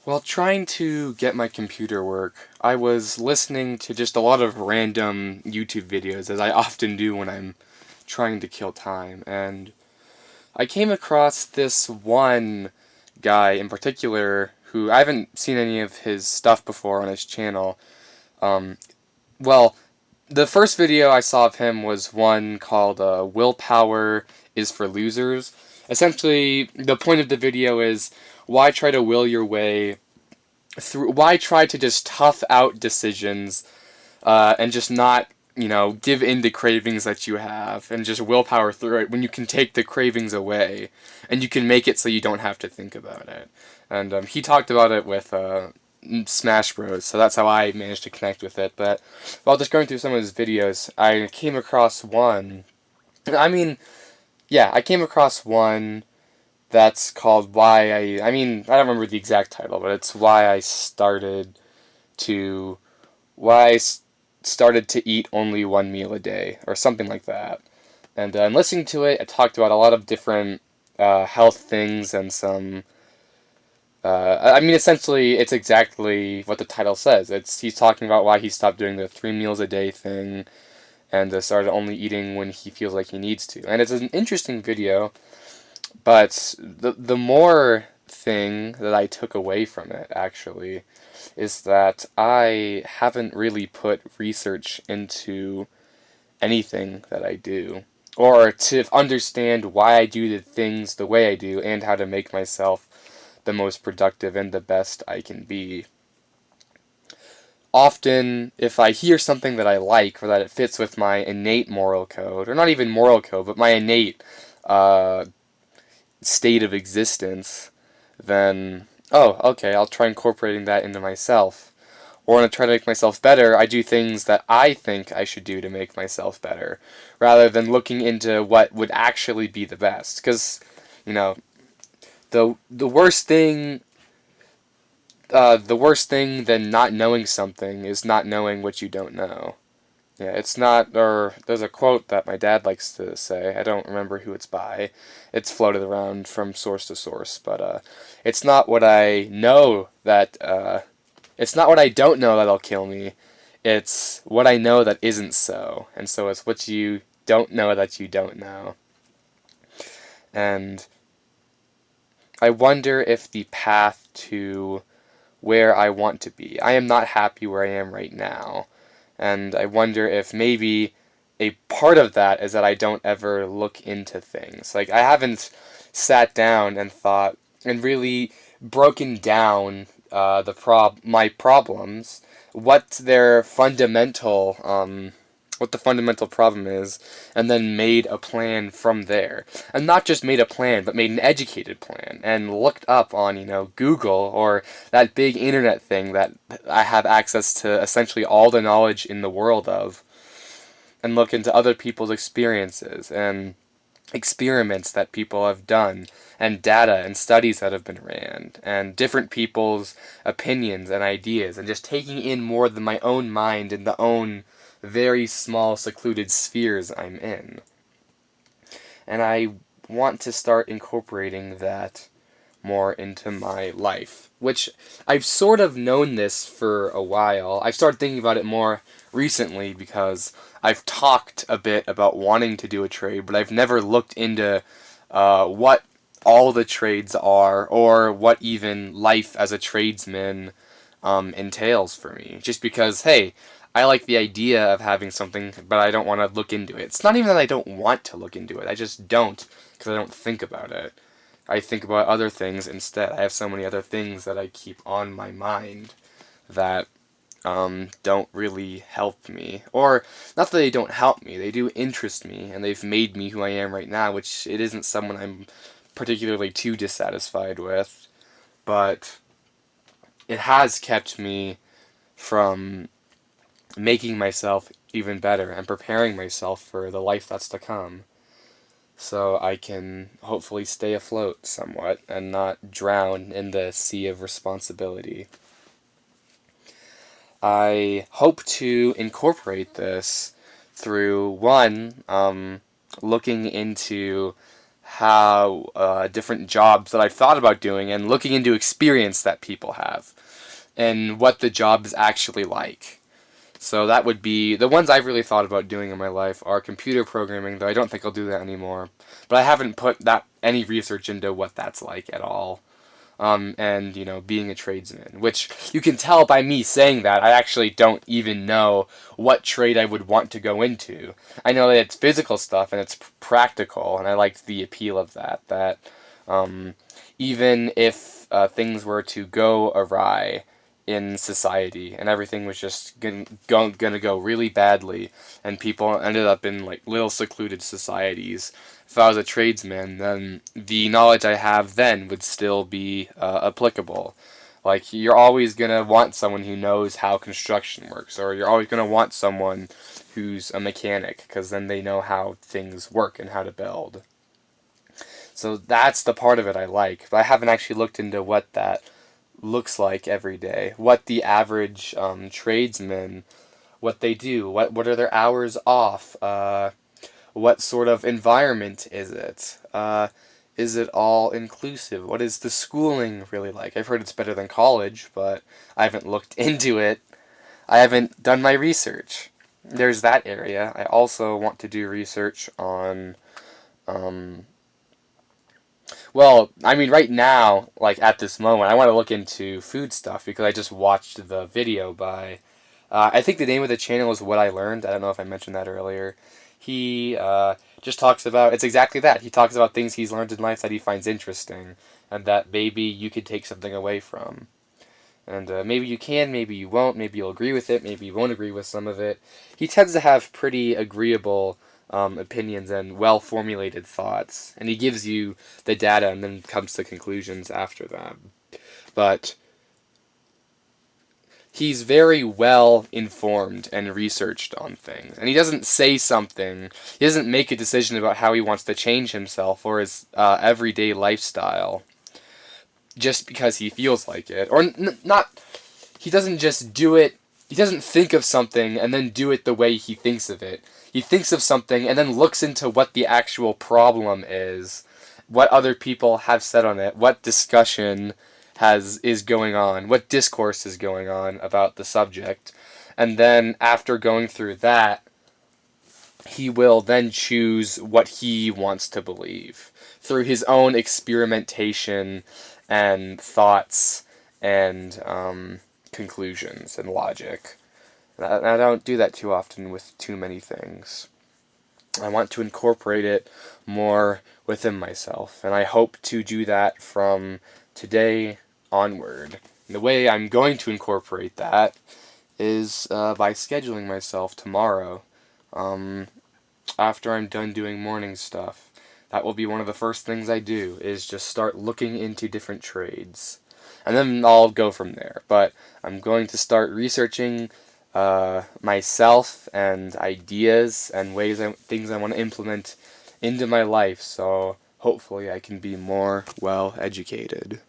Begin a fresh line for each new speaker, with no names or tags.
While trying to get my computer work, I was listening to just a lot of random YouTube videos, as I often do when I'm trying to kill time, and I came across this one guy in particular who I haven't seen any of his stuff before on his channel. Um, well, the first video I saw of him was one called Willpower is for Losers. Essentially, the point of the video is why try to will your way through, why try to just tough out decisions and just not, give in to cravings that you have and just willpower through it when you can take the cravings away and you can make it so you don't have to think about it. And he talked about it with Smash Bros, so that's how I managed to connect with it. But while just going through some of his videos, I came across one. I mean, yeah, I came across one that's called Why I don't remember the exact title, but it's to why I started to eat only one meal a day or something like that. And in listening to it, I talked about a lot of different health things and some. Essentially, it's exactly what the title says. He's talking about why he stopped doing the 3 meals a day thing and started only eating when he feels like he needs to. And it's an interesting video. But the more thing that I took away from it, actually, is that I haven't really put research into anything that I do, or to understand why I do the things the way I do, and how to make myself the most productive and the best I can be. Often, if I hear something that I like, or that it fits with my innate moral code, or not even moral code, but my innate uh, state of existence, then, oh, okay, I'll try incorporating that into myself. Or when I try to make myself better, I do things that I think I should do to make myself better, rather than looking into what would actually be the best. Because, you know, the worst thing, the worst thing than not knowing something is not knowing what you don't know. Yeah, it's not, or there's a quote that my dad likes to say. I don't remember who it's by. It's floated around from source to source, but it's not what I know that, it's not what I don't know that'll kill me. It's what I know that isn't so. And so it's what you don't know that you don't know. And I wonder if the path to where I want to be. I am not happy where I am right now. And I wonder if maybe a part of that is that I don't ever look into things. Like, I haven't sat down and thought and really broken down my problems, what their fundamental what the fundamental problem is, and then made a plan from there. And not just made a plan, but made an educated plan, and looked up on, Google, or that big internet thing that I have access to essentially all the knowledge in the world of, and look into other people's experiences, and experiments that people have done, and data and studies that have been ran, and different people's opinions and ideas, and just taking in more than my own mind in the own very small secluded spheres I'm in. And I want to start incorporating that more into my life, which I've sort of known this for a while. I've started thinking about it more recently because I've talked a bit about wanting to do a trade, but I've never looked into what all the trades are, or what even life as a tradesman entails for me. Just because, hey, I like the idea of having something, but I don't want to look into it. It's not even that I don't want to look into it. I just don't, because I don't think about it. I think about other things instead. I have so many other things that I keep on my mind that don't really help me. Or, not that they don't help me, they do interest me, and they've made me who I am right now, which it isn't someone I'm particularly too dissatisfied with, but it has kept me from making myself even better and preparing myself for the life that's to come, so I can hopefully stay afloat somewhat and not drown in the sea of responsibility. I hope to incorporate this through, one, looking into how different jobs that I've thought about doing and looking into experience that people have and what the job is actually like. So that would be the ones I've really thought about doing in my life are computer programming, though I don't think I'll do that anymore. But I haven't put that any research into what that's like at all. And being a tradesman, which you can tell by me saying that I actually don't even know what trade I would want to go into. I know that it's physical stuff and it's practical, and I liked the appeal of that. That um, even if things were to go awry in society and everything was just gonna go really badly, and people ended up in like little secluded societies, if I was a tradesman, then the knowledge I have then would still be applicable. Like, you're always going to want someone who knows how construction works, or you're always going to want someone who's a mechanic, because then they know how things work and how to build. So that's the part of it I like, but I haven't actually looked into what that looks like every day. What the average tradesman, what they do, what are their hours off, what sort of environment is it? Is it all inclusive? What is the schooling really like? I've heard it's better than college, but I haven't looked into it. I haven't done my research. There's that area. I also want to do research on, um, well, I mean, right now, like at this moment, I want to look into food stuff because I just watched the video by, I think the name of the channel is What I Learned. I don't know if I mentioned that earlier. He just talks about, it's exactly that. He talks about things he's learned in life that he finds interesting and that maybe you could take something away from. And maybe you can, maybe you won't, maybe you'll agree with it, maybe you won't agree with some of it. He tends to have pretty agreeable opinions and well formulated thoughts, and he gives you the data and then comes to conclusions after that. But he's very well informed and researched on things. And he doesn't say something, he doesn't make a decision about how he wants to change himself or his everyday lifestyle just because he feels like it. Or not, he doesn't just do it, he doesn't think of something and then do it the way he thinks of it. He thinks of something and then looks into what the actual problem is, what other people have said on it, what discussion is going on, what discourse is going on about the subject. And then after going through that, he will then choose what he wants to believe through his own experimentation and thoughts and conclusions and logic. And I don't do that too often with too many things. I want to incorporate it more within myself, and I hope to do that from today onward. And the way I'm going to incorporate that is by scheduling myself tomorrow um, after I'm done doing morning stuff. That will be one of the first things I do, is just start looking into different trades. And then I'll go from there. But I'm going to start researching myself and ideas and things I want to implement into my life, so hopefully I can be more well educated.